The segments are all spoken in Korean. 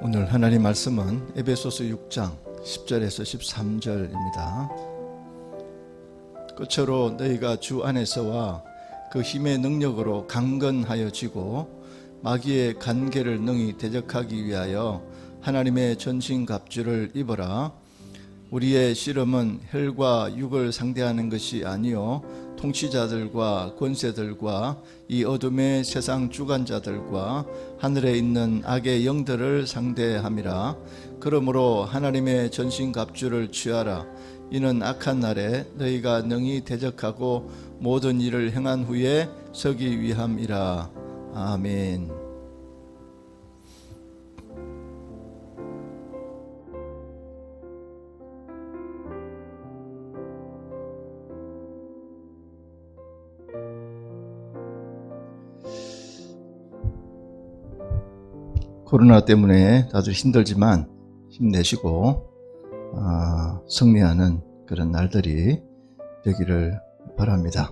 오늘 하나님 말씀은 에베소서 6장 10절에서 13절입니다. 끝으로 너희가 주 안에서와 그 힘의 능력으로 강건하여지고 마귀의 간계를 능히 대적하기 위하여 하나님의 전신갑주를 입어라. 우리의 씨름은 혈과 육을 상대하는 것이 아니요 통치자들과 권세들과 이 어둠의 세상 주관자들과 하늘에 있는 악의 영들을 상대함이라. 그러므로 하나님의 전신갑주를 취하라. 이는 악한 날에 너희가 능히 대적하고 모든 일을 행한 후에 서기 위함이라. 아멘. 코로나 때문에 다들 힘들지만 힘내시고 승리하는 그런 날들이 되기를 바랍니다.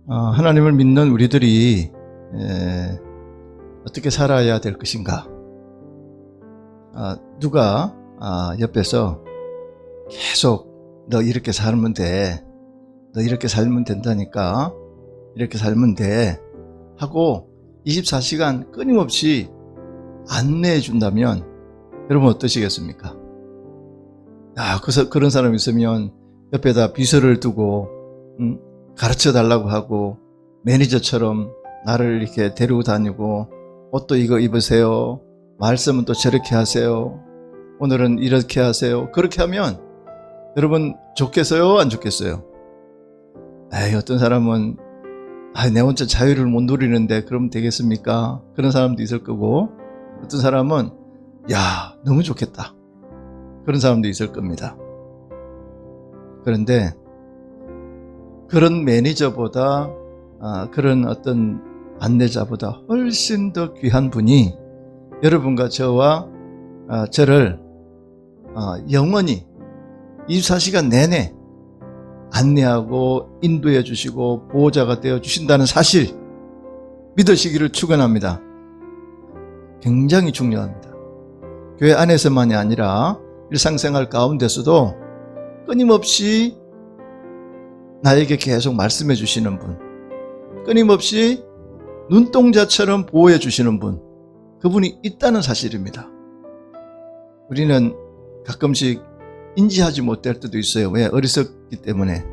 하나님을 믿는 우리들이 어떻게 살아야 될 것인가? 누가 옆에서 계속 너 이렇게 살면 돼, 너 이렇게 살면 된다니까, 이렇게 살면 돼 하고 24시간 끊임없이 안내해 준다면 여러분 어떠시겠습니까? 그런 사람이 있으면 옆에다 비서를 두고 가르쳐 달라고 하고 매니저처럼 나를 이렇게 데리고 다니고 옷도 이거 입으세요, 말씀은 또 저렇게 하세요, 오늘은 이렇게 하세요. 그렇게 하면 여러분 좋겠어요, 안 좋겠어요? 어떤 사람은 내 혼자 자유를 못 누리는데 그러면 되겠습니까? 그런 사람도 있을 거고, 어떤 사람은 너무 좋겠다, 그런 사람도 있을 겁니다. 그런데 그런 매니저보다 그런 어떤 안내자보다 훨씬 더 귀한 분이 여러분과 저와 저를 영원히 24시간 내내 안내하고 인도해 주시고 보호자가 되어 주신다는 사실 믿으시기를 축원합니다. 굉장히 중요합니다. 교회 안에서만이 아니라 일상생활 가운데서도 끊임없이 나에게 계속 말씀해 주시는 분, 끊임없이 눈동자처럼 보호해 주시는 분, 그분이 있다는 사실입니다. 우리는 가끔씩 인지하지 못할 때도 있어요. 왜? 어리석기 때문에.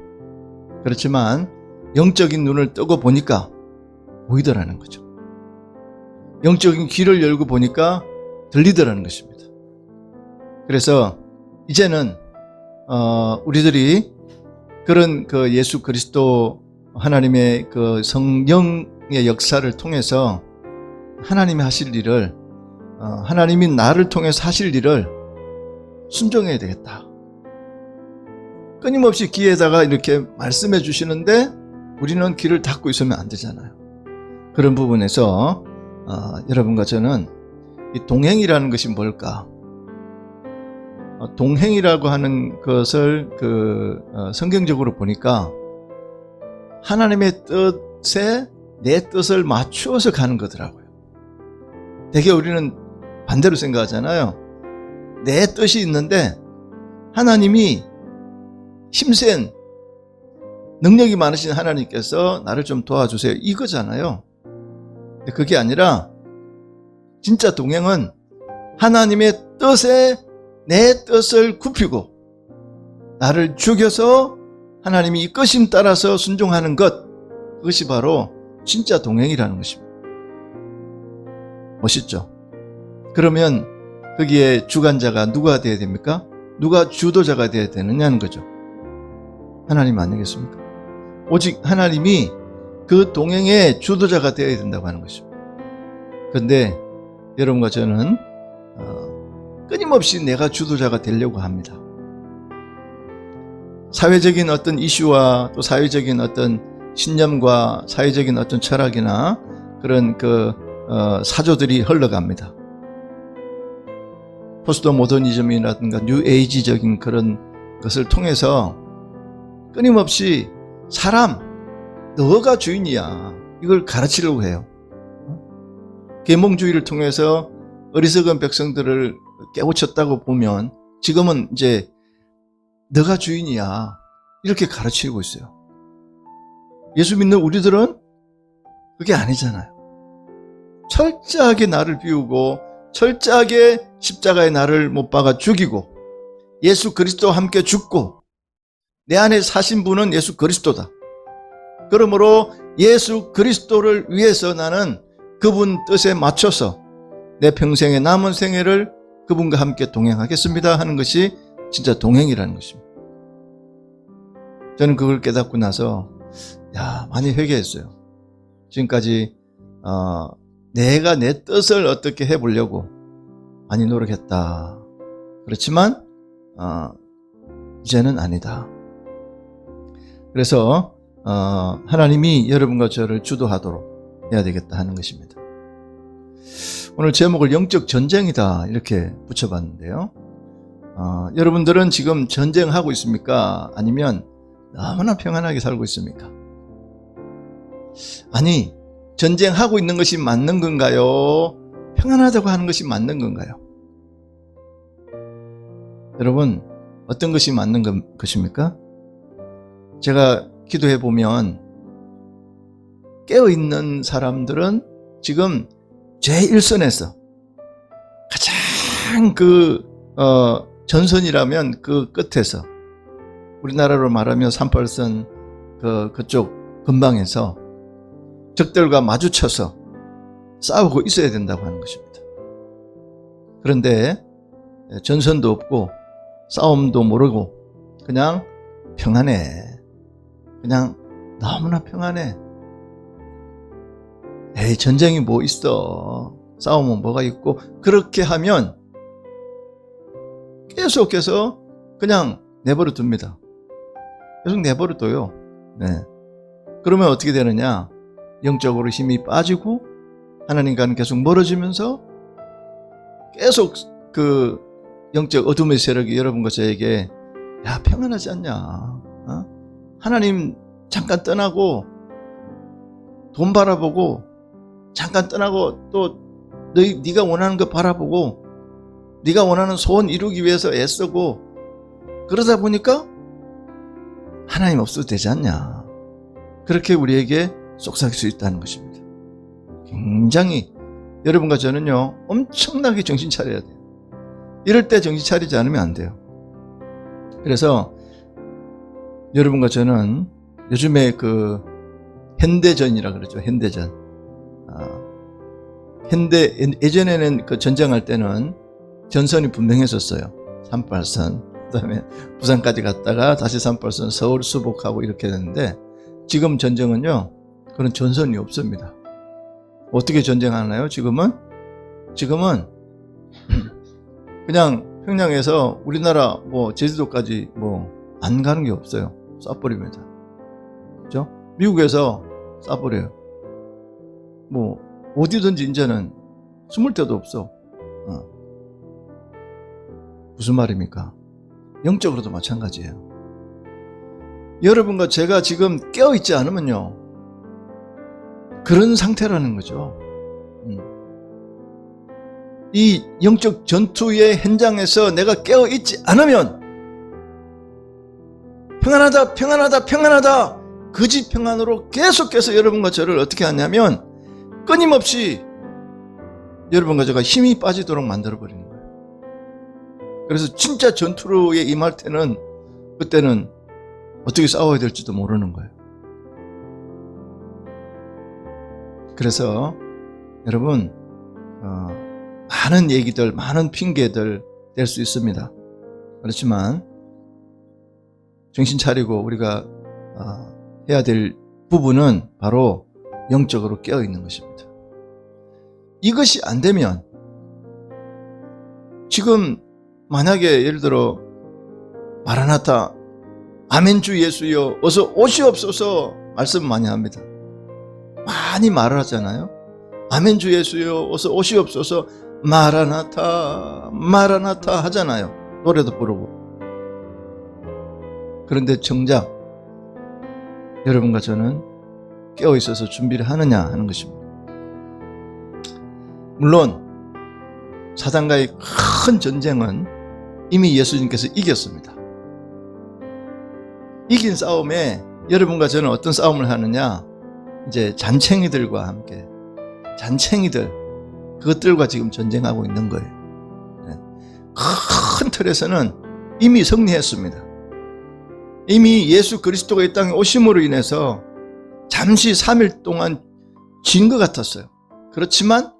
그렇지만 영적인 눈을 뜨고 보니까 보이더라는 거죠. 영적인 귀를 열고 보니까 들리더라는 것입니다. 그래서 이제는 우리들이 그런 그 예수 그리스도 하나님의 그 성령의 역사를 통해서 하나님이 하실 일을, 하나님이 나를 통해서 하실 일을 순종해야 되겠다. 끊임없이 귀에다가 이렇게 말씀해 주시는데 우리는 귀를 닫고 있으면 안 되잖아요. 그런 부분에서 여러분과 저는 이 동행이라는 것이 뭘까? 동행이라고 하는 것을 성경적으로 보니까 하나님의 뜻에 내 뜻을 맞추어서 가는 거더라고요. 되게 우리는 반대로 생각하잖아요. 내 뜻이 있는데 하나님이 힘센 능력이 많으신 하나님께서 나를 좀 도와주세요, 이거잖아요. 근데 그게 아니라 진짜 동행은 하나님의 뜻에 내 뜻을 굽히고 나를 죽여서 하나님이 이끄심 따라서 순종하는 것, 그것이 바로 진짜 동행이라는 것입니다. 멋있죠? 그러면 거기에 주관자가 누가 되어야 됩니까? 누가 주도자가 되어야 되느냐는 거죠. 하나님 아니겠습니까? 오직 하나님이 그 동행의 주도자가 되어야 된다고 하는 것입니다. 그런데 여러분과 저는 끊임없이 내가 주도자가 되려고 합니다. 사회적인 어떤 이슈와 또 사회적인 어떤 신념과 사회적인 어떤 철학이나 그런 사조들이 흘러갑니다. 포스트 모더니즘이라든가 뉴 에이지적인 그런 것을 통해서 끊임없이 너가 주인이야, 이걸 가르치려고 해요. 계몽주의를 통해서 어리석은 백성들을 깨우쳤다고 보면 지금은 이제 너가 주인이야 이렇게 가르치고 있어요. 예수 믿는 우리들은 그게 아니잖아요. 철저하게 나를 비우고 철저하게 십자가에 나를 못 박아 죽이고 예수 그리스도와 함께 죽고 내 안에 사신 분은 예수 그리스도다. 그러므로 예수 그리스도를 위해서 나는 그분 뜻에 맞춰서 내 평생의 남은 생애를 그분과 함께 동행하겠습니다 하는 것이 진짜 동행이라는 것입니다. 저는 그걸 깨닫고 나서 많이 회개했어요. 지금까지 내가 내 뜻을 어떻게 해보려고 많이 노력했다. 그렇지만 이제는 아니다. 그래서 하나님이 여러분과 저를 주도하도록 해야 되겠다 하는 것입니다. 오늘 제목을 영적 전쟁이다 이렇게 붙여봤는데요. 여러분들은 지금 전쟁하고 있습니까? 아니면 너무나 평안하게 살고 있습니까? 아니, 전쟁하고 있는 것이 맞는 건가요? 평안하다고 하는 것이 맞는 건가요? 여러분, 어떤 것이 맞는 것입니까? 제가 기도해 보면 깨어있는 사람들은 지금 제1선에서 가장 전선이라면 그 끝에서 우리나라로 말하면 38선 그쪽 근방에서 적들과 마주쳐서 싸우고 있어야 된다고 하는 것입니다. 그런데 전선도 없고 싸움도 모르고 그냥 평안해. 그냥 너무나 평안해. 에이, 전쟁이 뭐 있어. 싸움은 뭐가 있고. 그렇게 하면 계속해서 그냥 내버려 둡니다. 계속 내버려 둬요. 네. 그러면 어떻게 되느냐? 영적으로 힘이 빠지고 하나님과는 계속 멀어지면서 계속 그 영적 어둠의 세력이 여러분과 저에게 야, 평안하지 않냐? 하나님 잠깐 떠나고 돈 바라보고 잠깐 떠나고 또 네가 원하는 거 바라보고 네가 원하는 소원 이루기 위해서 애쓰고 그러다 보니까 하나님 없어도 되지 않냐. 그렇게 우리에게 속삭일 수 있다는 것입니다. 굉장히 여러분과 저는요 엄청나게 정신 차려야 돼요. 이럴 때 정신 차리지 않으면 안 돼요. 그래서 여러분과 저는 요즘에 그 현대전이라 그러죠. 현대전. 예전에는 그 전쟁할 때는 전선이 분명했었어요. 38선. 그 다음에 부산까지 갔다가 다시 38선 서울 수복하고 이렇게 됐는데 지금 전쟁은요, 그런 전선이 없습니다. 어떻게 전쟁하나요? 지금은 그냥 평양에서 우리나라 뭐 제주도까지 뭐 안 가는 게 없어요. 쏴버립니다. 그죠? 미국에서 쏴버려요. 뭐 어디든지 이제는 숨을 데도 없어. 무슨 말입니까? 영적으로도 마찬가지예요. 여러분과 제가 지금 깨어있지 않으면요 그런 상태라는 거죠. 이 영적 전투의 현장에서 내가 깨어있지 않으면 평안하다 평안하다 평안하다 거짓 평안으로 계속해서 여러분과 저를 어떻게 하냐면 끊임없이 여러분과 제가 힘이 빠지도록 만들어버리는 거예요. 그래서 진짜 전투로에 임할 때는 그때는 어떻게 싸워야 될지도 모르는 거예요. 그래서 여러분 많은 얘기들 많은 핑계들 될 수 있습니다. 그렇지만 정신 차리고 우리가 해야 될 부분은 바로 영적으로 깨어있는 것입니다. 이것이 안 되면 지금 만약에 예를 들어 마라나타 아멘 주 예수여 어서 오시옵소서 말씀 많이 합니다. 많이 말을 하잖아요. 아멘 주 예수여 어서 오시옵소서 마라나타 마라나타 하잖아요. 노래도 부르고. 그런데 정작 여러분과 저는 깨어있어서 준비를 하느냐 하는 것입니다. 물론 사단과의 큰 전쟁은 이미 예수님께서 이겼습니다. 이긴 싸움에 여러분과 저는 어떤 싸움을 하느냐, 이제 잔챙이들과 함께, 잔챙이들, 그것들과 지금 전쟁하고 있는 거예요. 큰 틀에서는 이미 승리했습니다. 이미 예수 그리스도가 이 땅에 오심으로 인해서 잠시 3일 동안 진 것 같았어요. 그렇지만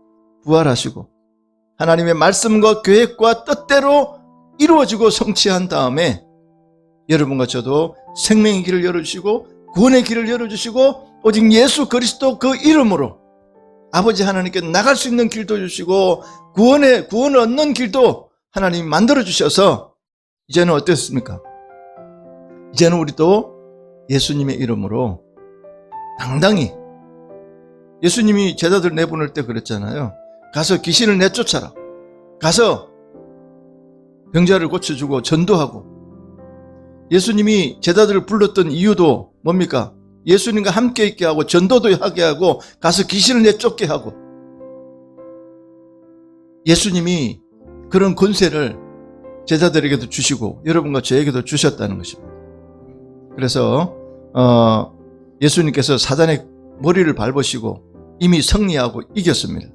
부활하시고 하나님의 말씀과 계획과 뜻대로 이루어지고 성취한 다음에 여러분과 저도 생명의 길을 열어주시고 구원의 길을 열어주시고 오직 예수 그리스도 그 이름으로 아버지 하나님께 나갈 수 있는 길도 주시고 구원을 얻는 길도 하나님이 만들어주셔서 이제는 어땠습니까? 이제는 우리도 예수님의 이름으로 당당히, 예수님이 제자들 내보낼 때 그랬잖아요. 가서 귀신을 내쫓아라. 가서 병자를 고쳐주고 전도하고. 예수님이 제자들을 불렀던 이유도 뭡니까? 예수님과 함께 있게 하고 전도도 하게 하고 가서 귀신을 내쫓게 하고. 예수님이 그런 권세를 제자들에게도 주시고 여러분과 저에게도 주셨다는 것입니다. 그래서 예수님께서 사단의 머리를 밟으시고 이미 승리하고 이겼습니다.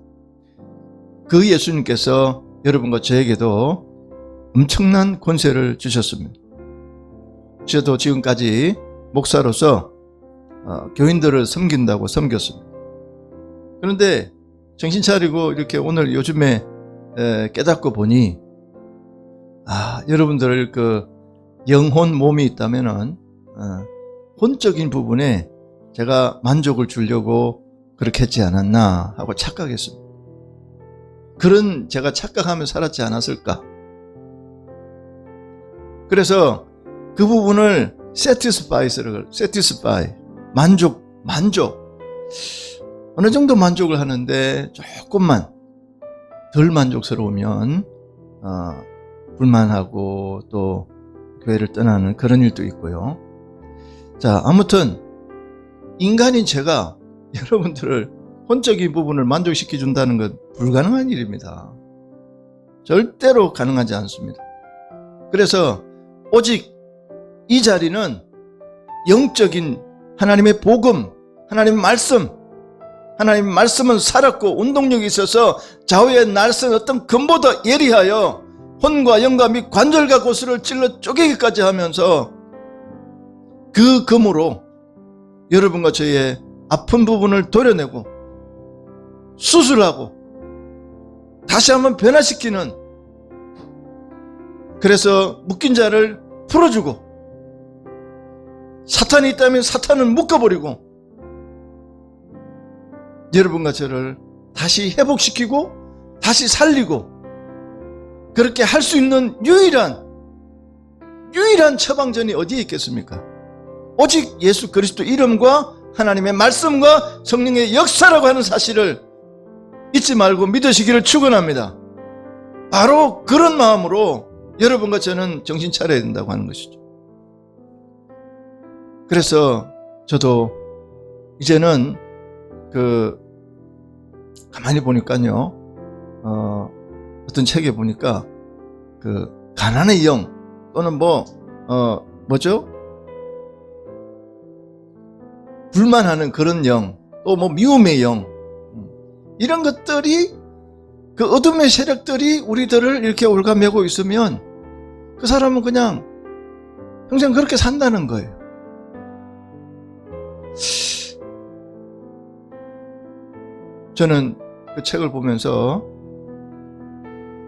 그 예수님께서 여러분과 저에게도 엄청난 권세를 주셨습니다. 저도 지금까지 목사로서 교인들을 섬긴다고 섬겼습니다. 그런데 정신 차리고 이렇게 오늘 요즘에 깨닫고 보니 여러분들 그 영혼 몸이 있다면은 혼적인 부분에 제가 만족을 주려고 그렇게 했지 않았나 하고 착각했습니다. 그런 제가 착각하며 살았지 않았을까. 그래서 그 부분을 satisfy, 만족. 어느 정도 만족을 하는데 조금만 덜 만족스러우면 불만하고 또 교회를 떠나는 그런 일도 있고요. 자, 아무튼 인간인 제가 여러분들을 혼적인 부분을 만족시켜 준다는 건 불가능한 일입니다. 절대로 가능하지 않습니다. 그래서 오직 이 자리는 영적인 하나님의 복음, 하나님의 말씀은 살았고 운동력이 있어서 좌우의 날선 어떤 금보다 예리하여 혼과 영과 및 관절과 고스를 찔러 쪼개기까지 하면서 그 금으로 여러분과 저의 아픈 부분을 도려내고 수술하고 다시 한번 변화시키는, 그래서 묶인 자를 풀어주고 사탄이 있다면 사탄을 묶어버리고 여러분과 저를 다시 회복시키고 다시 살리고 그렇게 할 수 있는 유일한 처방전이 어디에 있겠습니까? 오직 예수 그리스도 이름과 하나님의 말씀과 성령의 역사라고 하는 사실을 잊지 말고 믿으시기를 축원합니다. 바로 그런 마음으로 여러분과 저는 정신 차려야 된다고 하는 것이죠. 그래서 저도 이제는 가만히 보니까요, 어떤 책에 보니까 가난의 영 또는 뭐죠? 불만하는 그런 영, 또 미움의 영, 이런 것들이, 그 어둠의 세력들이 우리들을 이렇게 올가매고 있으면 그 사람은 그냥 평생 그렇게 산다는 거예요. 저는 그 책을 보면서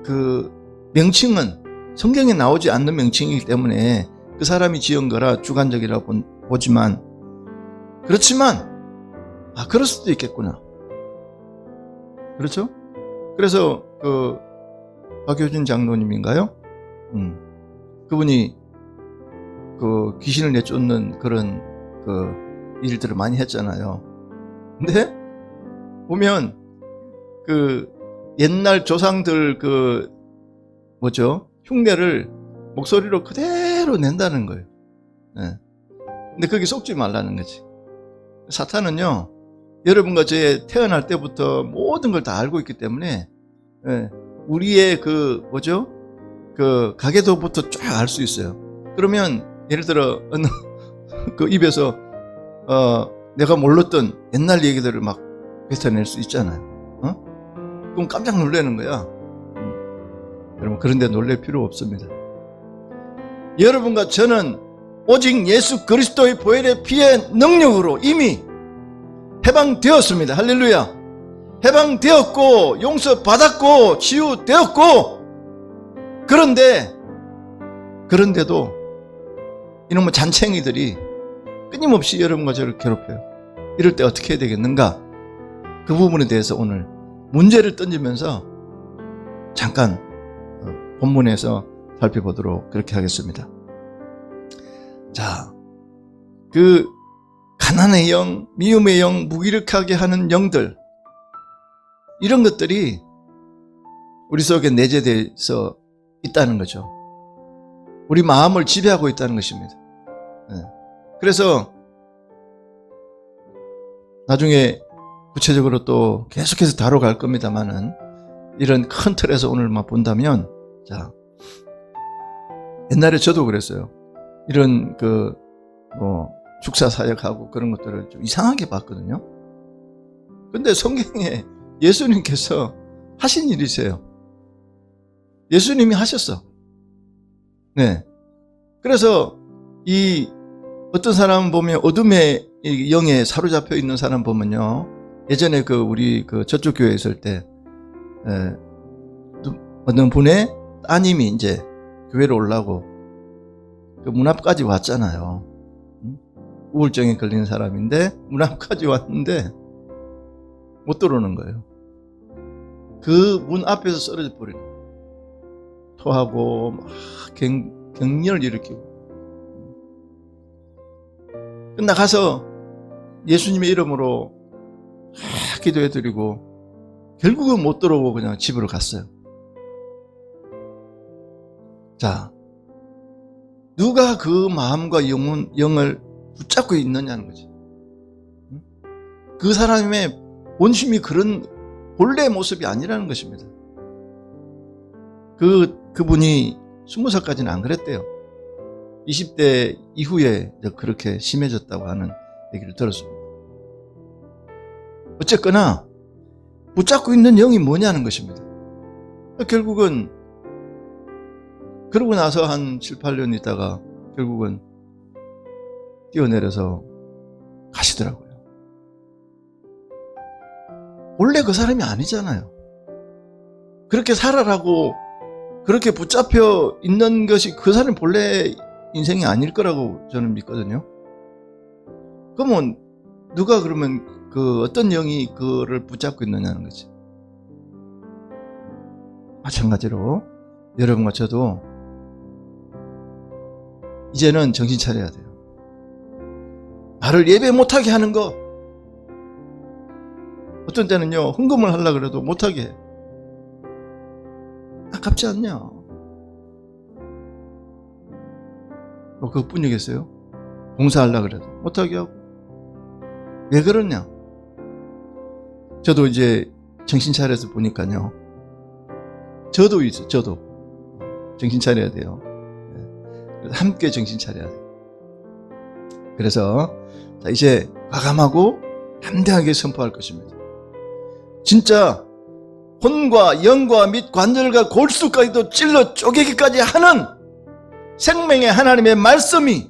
그 명칭은 성경에 나오지 않는 명칭이기 때문에 그 사람이 지은 거라 주관적이라고 보지만, 그렇지만 그럴 수도 있겠구나. 그렇죠? 그래서 박효준 장로님인가요? 그분이 귀신을 내쫓는 그런 일들을 많이 했잖아요. 근데 보면 옛날 조상들 흉내를 목소리로 그대로 낸다는 거예요. 네. 근데 거기 속지 말라는 거지. 사탄은요, 여러분과 저의 태어날 때부터 모든 걸 다 알고 있기 때문에 우리의 그 뭐죠? 그 가계도부터 쫙 알 수 있어요. 그러면 예를 들어 어느 그 입에서 내가 몰랐던 옛날 얘기들을 막 뱉어낼 수 있잖아요. 그럼 깜짝 놀라는 거야. 여러분 그런데 놀랄 필요 없습니다. 여러분과 저는 오직 예수 그리스도의 보혈의 피의 능력으로 이미 해방되었습니다. 할렐루야. 해방되었고 용서받았고 치유되었고, 그런데도 이놈의 잔챙이들이 끊임없이 여러분과 저를 괴롭혀요. 이럴 때 어떻게 해야 되겠는가? 그 부분에 대해서 오늘 문제를 던지면서 잠깐 본문에서 살펴보도록 그렇게 하겠습니다. 자, 그 가난의 영, 미움의 영, 무기력하게 하는 영들, 이런 것들이 우리 속에 내재되어서 있다는 거죠. 우리 마음을 지배하고 있다는 것입니다. 그래서 나중에 구체적으로 또 계속해서 다뤄갈 겁니다만은, 이런 큰 틀에서 오늘만 본다면, 자, 옛날에 저도 그랬어요. 이런 축사 사역하고 그런 것들을 좀 이상하게 봤거든요. 근데 성경에 예수님께서 하신 일이세요. 예수님이 하셨어. 네. 그래서 이 어떤 사람 보면 어둠의 영에 사로잡혀 있는 사람 보면요. 예전에 우리 저쪽 교회에 있을 때, 어떤 분의 따님이 이제 교회로 오려고 그 문 앞까지 왔잖아요. 우울증에 걸린 사람인데 문 앞까지 왔는데 못 들어오는 거예요. 그 문 앞에서 쓰러져 버리는 거예요. 토하고 막 격렬을 일으키고. 나가서 예수님의 이름으로 기도해드리고 결국은 못 들어오고 그냥 집으로 갔어요. 자, 누가 그 마음과 영을 붙잡고 있느냐는 거지. 그 사람의 본심이 그런 본래의 모습이 아니라는 것입니다. 그분이 20살까지는 안 그랬대요. 20대 이후에 그렇게 심해졌다고 하는 얘기를 들었습니다. 어쨌거나 붙잡고 있는 영이 뭐냐는 것입니다. 결국은 그러고 나서 한 7, 8년 있다가 결국은 뛰어내려서 가시더라고요. 원래 그 사람이 아니잖아요. 그렇게 살아라고 그렇게 붙잡혀 있는 것이 그 사람 본래 인생이 아닐 거라고 저는 믿거든요. 그러면 누가 그러면 어떤 영이 그를 붙잡고 있느냐는 거지. 마찬가지로 여러분과 저도 이제는 정신 차려야 돼요. 나를 예배 못하게 하는 거, 어떤 때는요 헌금을 하려고 해도 못하게 해. 아깝지 않냐? 그것뿐이겠어요? 봉사하려고 그래도 못하게 하고. 왜 그러냐? 저도 이제 정신 차려서 보니까요, 저도 정신 차려야 돼요. 함께 정신 차려야 돼요. 그래서 이제 과감하고 담대하게 선포할 것입니다. 진짜 혼과 영과 및 관절과 골수까지도 찔러 쪼개기까지 하는 생명의 하나님의 말씀이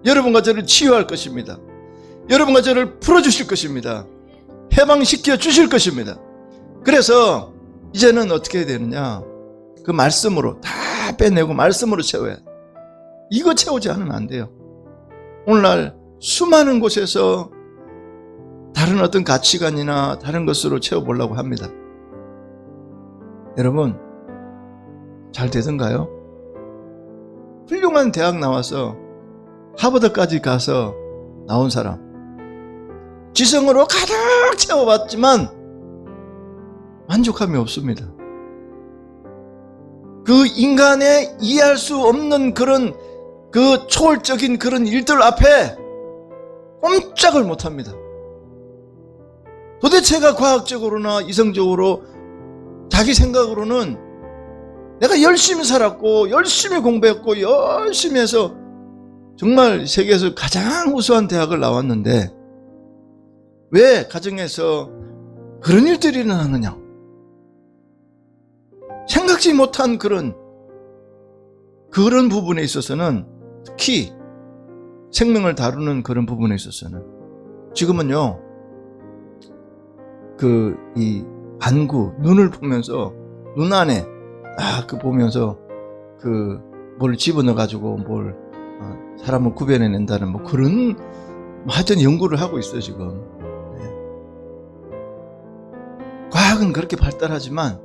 여러분과 저를 치유할 것입니다. 여러분과 저를 풀어주실 것입니다. 해방시켜 주실 것입니다. 그래서 이제는 어떻게 해야 되느냐, 그 말씀으로 다 빼내고 말씀으로 채워야 돼. 이거 채우지 않으면 안 돼요. 오늘날 수많은 곳에서 다른 어떤 가치관이나 다른 것으로 채워보려고 합니다. 여러분 잘 되던가요? 훌륭한 대학 나와서 하버드까지 가서 나온 사람, 지성으로 가득 채워봤지만 만족함이 없습니다. 그 인간의 이해할 수 없는 그런 초월적인 그런 일들 앞에 꼼짝을 못합니다. 도대체가 과학적으로나 이성적으로 자기 생각으로는 내가 열심히 살았고 열심히 공부했고 열심히 해서 정말 세계에서 가장 우수한 대학을 나왔는데 왜 가정에서 그런 일들이 일어나느냐? 생각지 못한 그런 부분에 있어서는, 특히 생명을 다루는 그런 부분에 있어서는 지금은요, 이 안구, 눈을 보면서 눈 안에 보면서 뭘 집어넣어 가지고 사람을 구별해낸다는 그런 하여튼 연구를 하고 있어요 지금. 과학은 그렇게 발달하지만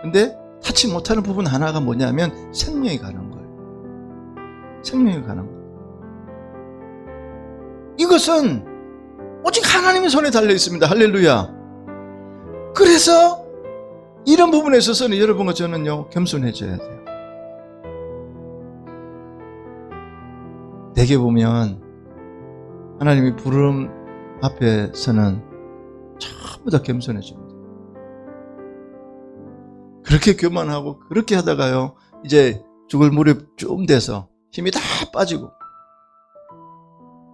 근데 타치 못하는 부분 하나가 뭐냐면 생명이 가는 거예요. 생명이 가는 거예요. 이것은 오직 하나님의 손에 달려 있습니다. 할렐루야. 그래서 이런 부분에 있어서는 여러분과 저는요, 겸손해져야 돼요. 대개 보면 하나님이 부름 앞에서는 전부 다 겸손해집니다. 그렇게 교만하고 그렇게 하다가요, 이제 죽을 무렵 좀 돼서 힘이 다 빠지고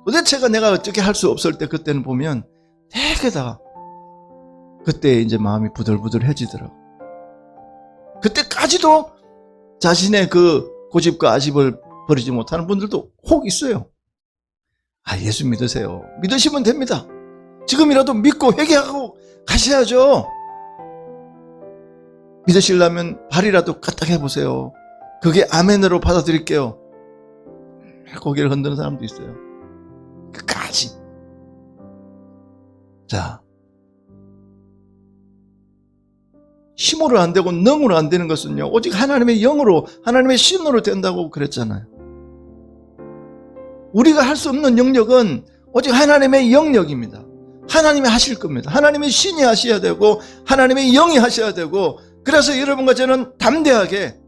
도대체가 내가 어떻게 할 수 없을 때, 그때는 보면 되게 다 그때 이제 마음이 부들부들해지더라고. 그때까지도 자신의 고집과 아집을 버리지 못하는 분들도 혹 있어요. 예수 믿으세요. 믿으시면 됩니다. 지금이라도 믿고 회개하고 가셔야죠. 믿으시려면 발이라도 까딱 해보세요. 그게 아멘으로 받아들일게요. 고개를 흔드는 사람도 있어요. 끝까지. 자, 힘으로 안 되고 능으로 안 되는 것은요, 오직 하나님의 영으로, 하나님의 신으로 된다고 그랬잖아요. 우리가 할 수 없는 영역은 오직 하나님의 영역입니다. 하나님이 하실 겁니다. 하나님의 신이 하셔야 되고 하나님의 영이 하셔야 되고, 그래서 여러분과 저는 담대하게,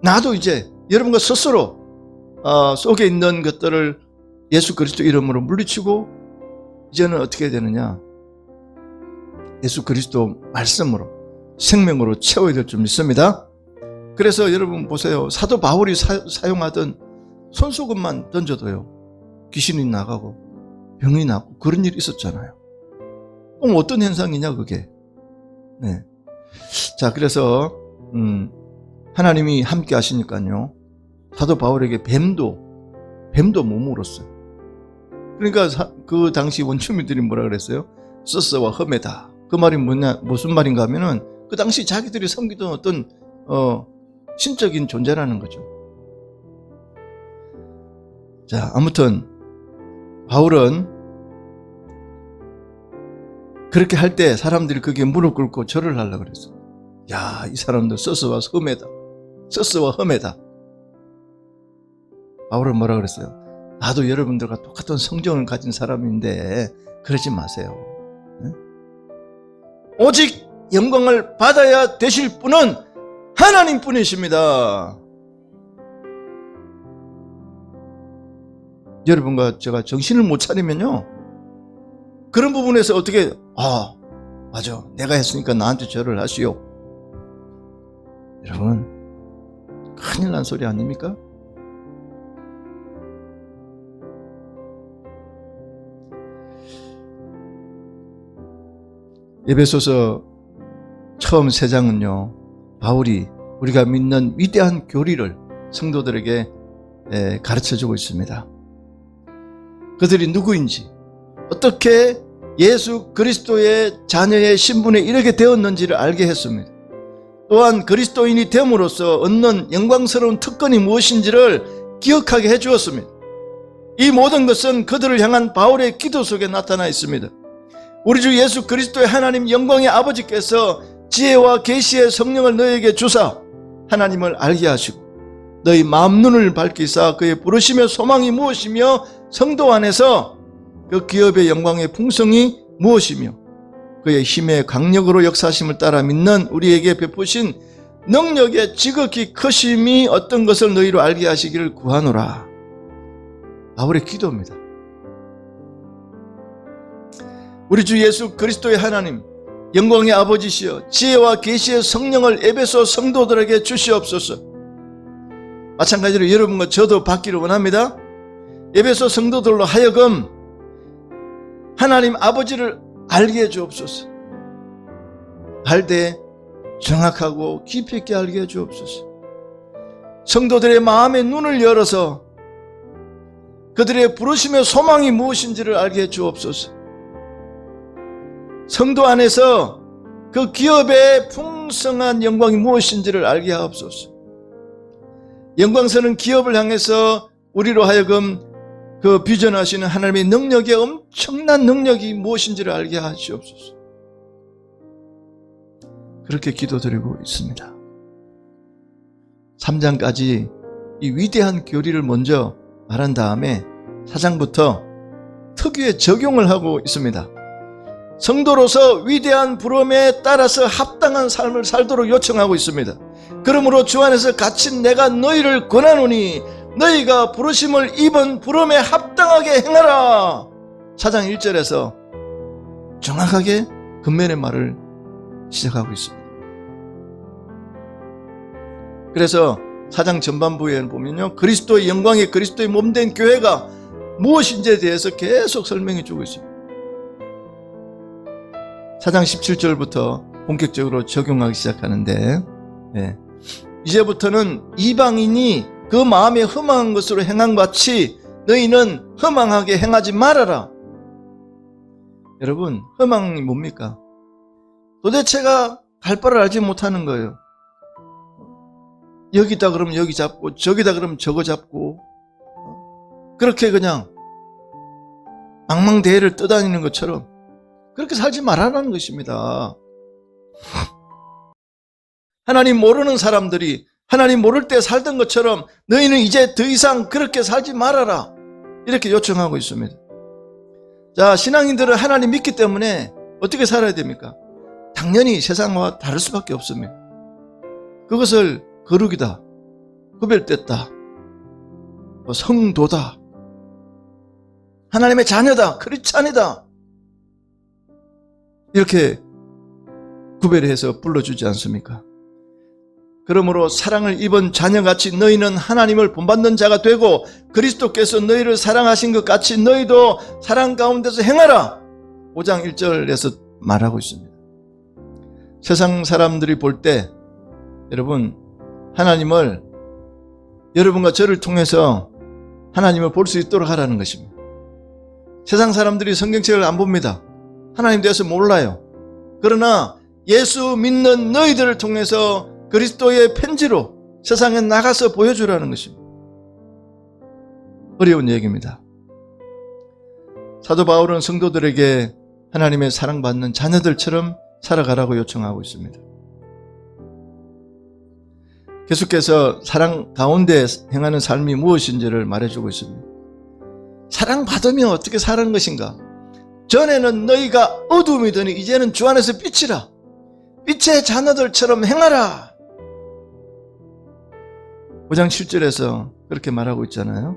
나도 이제 여러분과 스스로 속에 있는 것들을 예수 그리스도 이름으로 물리치고, 이제는 어떻게 해야 되느냐, 예수 그리스도 말씀으로 생명으로 채워야 될 줄 믿습니다. 그래서 여러분 보세요. 사도 바울이 사용하던 손수건만 던져도요, 귀신이 나가고 병이 나고 그런 일이 있었잖아요. 그럼 어떤 현상이냐 그게. 네. 자, 그래서 하나님이 함께 하시니까요, 사도 바울에게 뱀도 못 물었어요. 그러니까 그 당시 원주민들이 뭐라 그랬어요? 서스와 험에다. 그 말이 무슨 말인가 하면은 그 당시 자기들이 섬기던 어떤 신적인 존재라는 거죠. 자, 아무튼 바울은 그렇게 할 때 사람들이 그게 무릎 꿇고 절을 하려고 그랬어. 야, 이 사람들 서스와 험에다. 서스와 험에다. 바울은 뭐라 그랬어요? 나도 여러분들과 똑같은 성정을 가진 사람인데 그러지 마세요. 오직 영광을 받아야 되실 분은 하나님 뿐이십니다. 여러분과 제가 정신을 못 차리면요, 그런 부분에서 어떻게 맞아, 내가 했으니까 나한테 절을 하시오. 여러분, 큰일 난 소리 아닙니까? 에베소서 처음 3장은요, 바울이 우리가 믿는 위대한 교리를 성도들에게 가르쳐주고 있습니다. 그들이 누구인지, 어떻게 예수 그리스도의 자녀의 신분에 이르게 되었는지를 알게 했습니다. 또한 그리스도인이 됨으로써 얻는 영광스러운 특권이 무엇인지를 기억하게 해주었습니다. 이 모든 것은 그들을 향한 바울의 기도 속에 나타나 있습니다. 우리 주 예수 그리스도의 하나님 영광의 아버지께서 지혜와 계시의 성령을 너희에게 주사 하나님을 알게 하시고, 너희 마음 눈을 밝히사 그의 부르심의 소망이 무엇이며 성도 안에서 그 기업의 영광의 풍성이 무엇이며 그의 힘의 강력으로 역사하심을 따라 믿는 우리에게 베푸신 능력의 지극히 크심이 어떤 것을 너희로 알게 하시기를 구하노라. 바울의 기도입니다. 우리 주 예수 그리스도의 하나님, 영광의 아버지시여 지혜와 계시의 성령을 에베소 성도들에게 주시옵소서. 마찬가지로 여러분과 저도 받기를 원합니다. 에베소 성도들로 하여금 하나님 아버지를 알게 해 주옵소서. 알 때 정확하고 깊이 있게 알게 해 주옵소서. 성도들의 마음의 눈을 열어서 그들의 부르심의 소망이 무엇인지를 알게 해 주옵소서. 성도 안에서 그 기업의 풍성한 영광이 무엇인지를 알게 하옵소서. 영광스러운 기업을 향해서 우리로 하여금 그 비전하시는 하나님의 능력의 엄청난 능력이 무엇인지를 알게 하시옵소서. 그렇게 기도드리고 있습니다. 3장까지 이 위대한 교리를 먼저 말한 다음에 4장부터 특유의 적용을 하고 있습니다. 성도로서 위대한 부름에 따라서 합당한 삶을 살도록 요청하고 있습니다. 그러므로 주 안에서 갇힌 내가 너희를 권하노니 너희가 부르심을 입은 부름에 합당하게 행하라. 4장 1절에서 정확하게 근면의 말을 시작하고 있습니다. 그래서 4장 전반부에 보면요, 그리스도의 영광의 그리스도의 몸된 교회가 무엇인지에 대해서 계속 설명해 주고 있습니다. 4장 17절부터 본격적으로 적용하기 시작하는데, 이제부터는 이방인이 그 마음에 허망한 것으로 행한 같이 너희는 허망하게 행하지 말아라. 여러분, 허망이 뭡니까? 도대체가 갈 바를 알지 못하는 거예요. 여기다 그러면 여기 잡고 저기다 그러면 저거 잡고 그렇게 그냥 망망대해를 떠다니는 것처럼 그렇게 살지 말라는 것입니다. 하나님 모르는 사람들이 하나님 모를 때 살던 것처럼 너희는 이제 더 이상 그렇게 살지 말아라, 이렇게 요청하고 있습니다. 자, 신앙인들은 하나님 믿기 때문에 어떻게 살아야 됩니까? 당연히 세상과 다를 수밖에 없습니다. 그것을 거룩이다, 구별됐다, 성도다, 하나님의 자녀다, 크리스찬이다, 이렇게 구별해서 불러주지 않습니까? 그러므로 사랑을 입은 자녀같이 너희는 하나님을 본받는 자가 되고 그리스도께서 너희를 사랑하신 것 같이 너희도 사랑 가운데서 행하라. 5장 1절에서 말하고 있습니다. 세상 사람들이 볼 때 여러분, 하나님을, 여러분과 저를 통해서 하나님을 볼 수 있도록 하라는 것입니다. 세상 사람들이 성경책을 안 봅니다. 하나님 대해서 몰라요. 그러나 예수 믿는 너희들을 통해서 그리스도의 편지로 세상에 나가서 보여주라는 것입니다. 어려운 얘기입니다. 사도 바울은 성도들에게 하나님의 사랑받는 자녀들처럼 살아가라고 요청하고 있습니다. 계속해서 사랑 가운데 행하는 삶이 무엇인지를 말해주고 있습니다. 사랑받으면 어떻게 사는 것인가? 전에는 너희가 어둠이더니 이제는 주 안에서 빛이라. 빛의 자녀들처럼 행하라. 5장 7절에서 그렇게 말하고 있잖아요.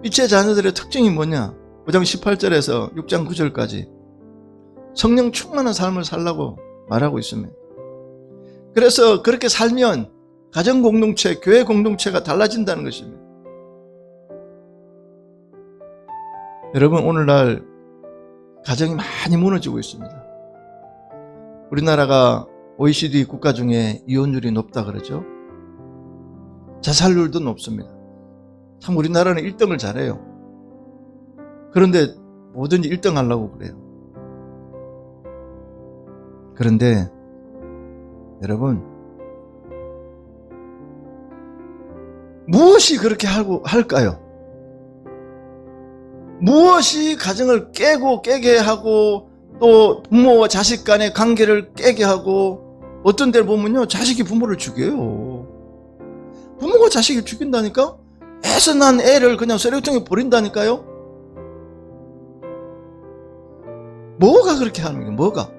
빛의 자녀들의 특징이 뭐냐? 5장 18절에서 6장 9절까지 성령 충만한 삶을 살라고 말하고 있습니다. 그래서 그렇게 살면 가정 공동체, 교회 공동체가 달라진다는 것입니다. 여러분, 오늘날 가정이 많이 무너지고 있습니다. 우리나라가 OECD 국가 중에 이혼율이 높다 그러죠. 자살률도 높습니다. 참 우리나라는 1등을 잘해요. 그런데 뭐든지 1등 하려고 그래요. 그런데 여러분, 무엇이 그렇게 할까요? 무엇이 가정을 깨게 하고 또 부모와 자식 간의 관계를 깨게 하고, 어떤 데를 보면요, 자식이 부모를 죽여요. 부모가 자식을 죽인다니까? 애써 난 애를 그냥 쓰레기통에 버린다니까요? 뭐가 그렇게 하는 거예요? 뭐가?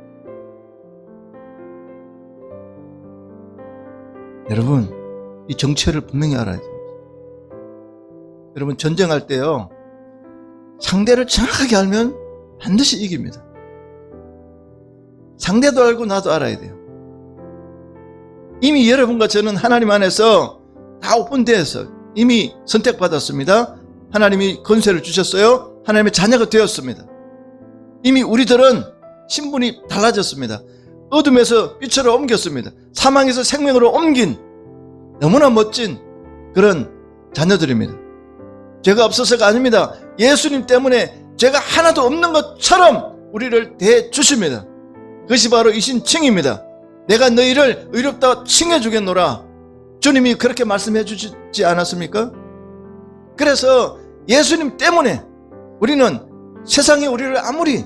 여러분, 이 정체를 분명히 알아야 돼요. 여러분, 전쟁할 때요, 상대를 정확하게 알면 반드시 이깁니다. 상대도 알고 나도 알아야 돼요. 이미 여러분과 저는 하나님 안에서 다 오픈되어서 이미 선택받았습니다. 하나님이 권세를 주셨어요. 하나님의 자녀가 되었습니다. 이미 우리들은 신분이 달라졌습니다. 어둠에서 빛으로 옮겼습니다. 사망에서 생명으로 옮긴 너무나 멋진 그런 자녀들입니다. 죄가 없어서가 아닙니다. 예수님 때문에 죄가 하나도 없는 것처럼 우리를 대해주십니다. 그것이 바로 이신칭입니다. 내가 너희를 의롭다 칭해주겠노라. 주님이 그렇게 말씀해 주시지 않았습니까? 그래서 예수님 때문에 우리는 세상이 우리를 아무리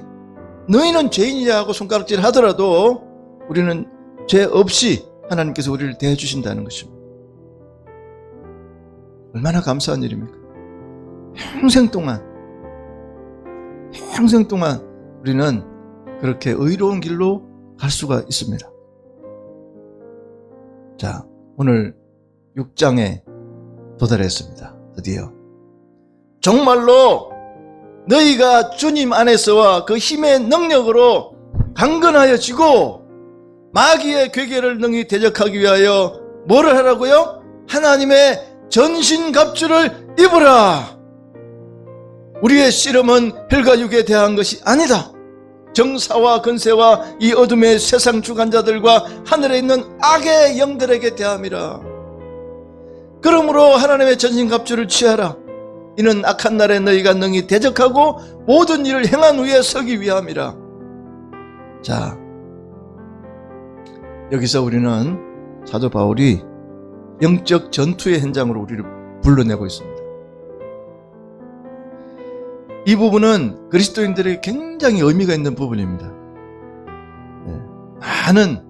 너희는 죄인이야 하고 손가락질 하더라도 우리는 죄 없이 하나님께서 우리를 대해주신다는 것입니다. 얼마나 감사한 일입니까? 평생 동안 우리는 그렇게 의로운 길로 갈 수가 있습니다. 자, 오늘 6장에 도달했습니다. 드디어 정말로 너희가 주님 안에서와 그 힘의 능력으로 강건하여지고 마귀의 괴계를 능히 대적하기 위하여 뭐를 하라고요? 하나님의 전신갑주를 입으라. 우리의 씨름은 혈과 육에 대한 것이 아니다. 정사와 근세와 이 어둠의 세상 주관자들과 하늘에 있는 악의 영들에게 대함이라. 그러므로 하나님의 전신갑주를 취하라. 이는 악한 날에 너희가 능히 대적하고 모든 일을 행한 후에 서기 위함이라. 자, 여기서 우리는 사도 바울이 영적 전투의 현장으로 우리를 불러내고 있습니다. 이 부분은 그리스도인들에게 굉장히 의미가 있는 부분입니다. 많은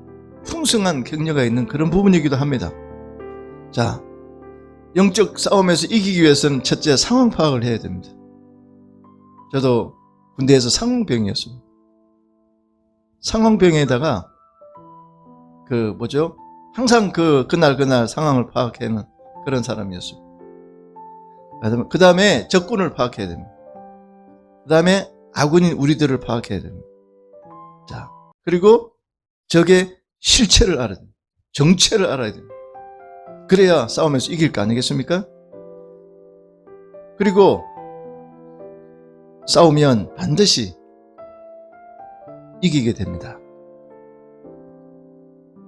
풍성한 격려가 있는 그런 부분이기도 합니다. 자, 영적 싸움에서 이기기 위해서는 첫째 상황 파악을 해야 됩니다. 저도 군대에서 상황병이었습니다. 상황병에다가 항상 그날 상황을 파악하는 그런 사람이었습니다. 그 다음에 적군을 파악해야 됩니다. 그 다음에 아군인 우리들을 파악해야 됩니다. 자, 그리고 적의 실체를 알아야 됩니다. 정체를 알아야 됩니다. 그래야 싸움에서 이길 거 아니겠습니까? 그리고 싸우면 반드시 이기게 됩니다.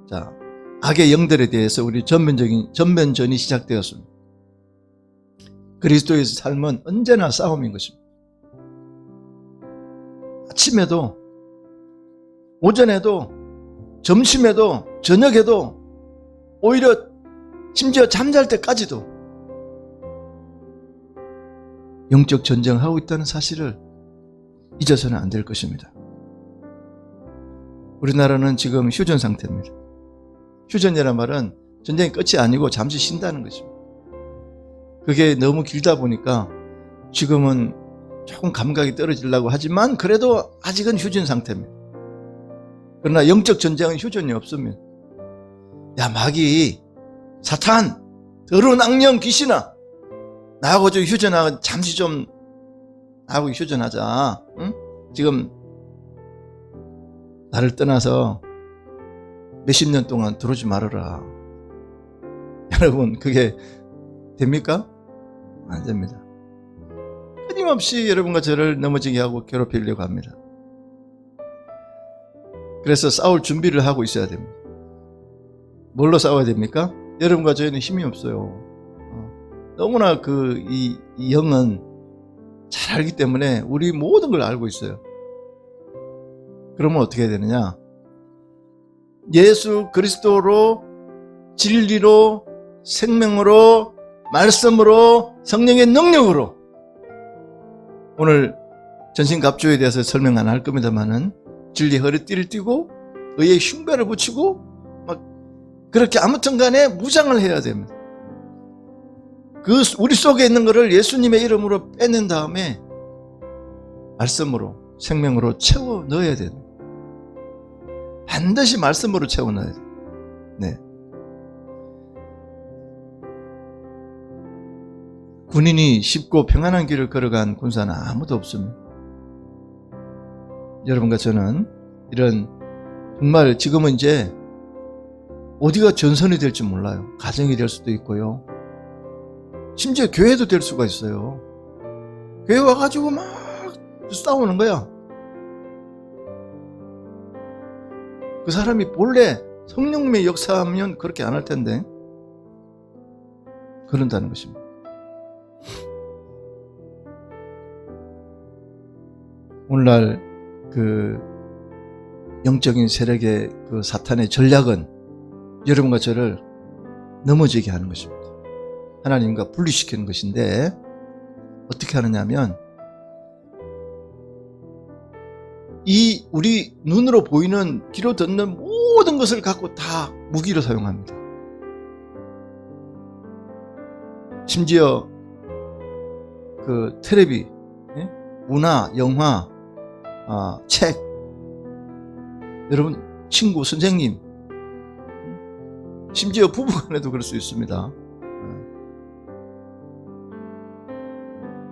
자, 악의 영들에 대해서 우리 전면전이 시작되었습니다. 그리스도의 삶은 언제나 싸움인 것입니다. 아침에도, 오전에도, 점심에도, 저녁에도, 오히려 심지어 잠잘 때까지도 영적 전쟁을 하고 있다는 사실을 잊어서는 안 될 것입니다. 우리나라는 지금 휴전 상태입니다. 휴전이란 말은 전쟁이 끝이 아니고 잠시 쉰다는 것입니다. 그게 너무 길다 보니까 지금은 조금 감각이 떨어지려고 하지만 그래도 아직은 휴전 상태입니다. 그러나 영적 전쟁은 휴전이 없습니다. 야, 마귀, 사탄, 더러운 악령, 귀신아, 나하고 좀 휴전하고 잠시 좀 나하고 휴전하자. 응? 지금 나를 떠나서 몇십 년 동안 들어오지 말아라. 여러분, 그게 됩니까? 안 됩니다. 끊임없이 여러분과 저를 넘어지게 하고 괴롭히려고 합니다. 그래서 싸울 준비를 하고 있어야 됩니다. 뭘로 싸워야 됩니까? 여러분과 저희는 힘이 없어요. 너무나 이 영은 잘 알기 때문에 우리 모든 걸 알고 있어요. 그러면 어떻게 해야 되느냐? 예수 그리스도로, 진리로, 생명으로, 말씀으로, 성령의 능력으로, 오늘 전신갑주에 대해서 설명 안 할 겁니다만은 진리 허리띠를 띠고 의의 흉배를 붙이고 막 그렇게 아무튼 간에 무장을 해야 됩니다. 우리 속에 있는 것을 예수님의 이름으로 빼낸 다음에 말씀으로, 생명으로 채워 넣어야 됩니다. 반드시 말씀으로 채워 넣어야 돼요. 네. 군인이 쉽고 평안한 길을 걸어간 군사는 아무도 없습니다. 여러분과 저는 이런 정말 지금은 이제 어디가 전선이 될지 몰라요. 가정이 될 수도 있고요. 심지어 교회도 될 수가 있어요. 교회 와가지고 막 싸우는 거야. 그 사람이 본래 성령님의 역사하면 그렇게 안 할 텐데 그런다는 것입니다. 오늘날 그 영적인 세력의 그 사탄의 전략은 여러분과 저를 넘어지게 하는 것입니다. 하나님과 분리시키는 것인데 어떻게 하느냐면 이 우리 눈으로 보이는 귀로 듣는 모든 것을 갖고 다 무기로 사용합니다. 심지어 그 텔레비, 문화, 영화, 책, 여러분 친구, 선생님, 심지어 부부간에도 그럴 수 있습니다.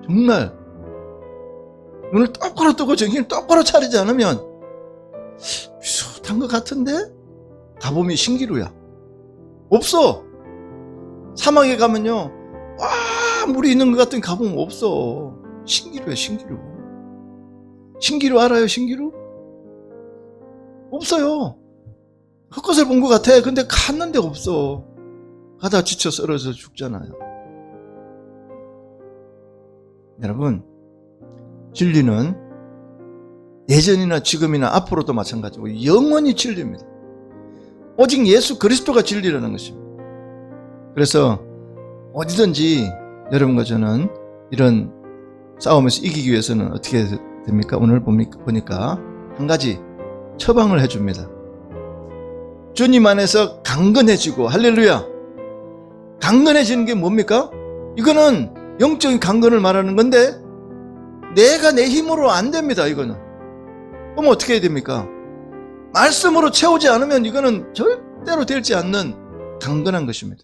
정말 눈을 똑바로 뜨고 정신을 똑바로 차리지 않으면 비슷한 것 같은데 가보면 신기루야. 없어. 사막에 가면요, 와 물이 있는 것 같은 가보면 없어. 신기루야, 신기루. 신기루 알아요? 신기루? 없어요. 헛것을 본 것 같아. 근데 갔는데 없어. 가다 지쳐 쓰러져 죽잖아요. 여러분, 진리는 예전이나 지금이나 앞으로도 마찬가지고 영원히 진리입니다. 오직 예수 그리스도가 진리라는 것입니다. 그래서 어디든지 여러분과 저는 이런 싸움에서 이기기 위해서는 어떻게 됩니까? 오늘 보니까 한 가지 처방을 해줍니다. 주님 안에서 강건해지고, 할렐루야. 강건해지는 게 뭡니까? 이거는 영적인 강건을 말하는 건데 내가 내 힘으로 안 됩니다. 이거는. 그럼 어떻게 해야 됩니까? 말씀으로 채우지 않으면 이거는 절대로 되지 않는 강건한 것입니다.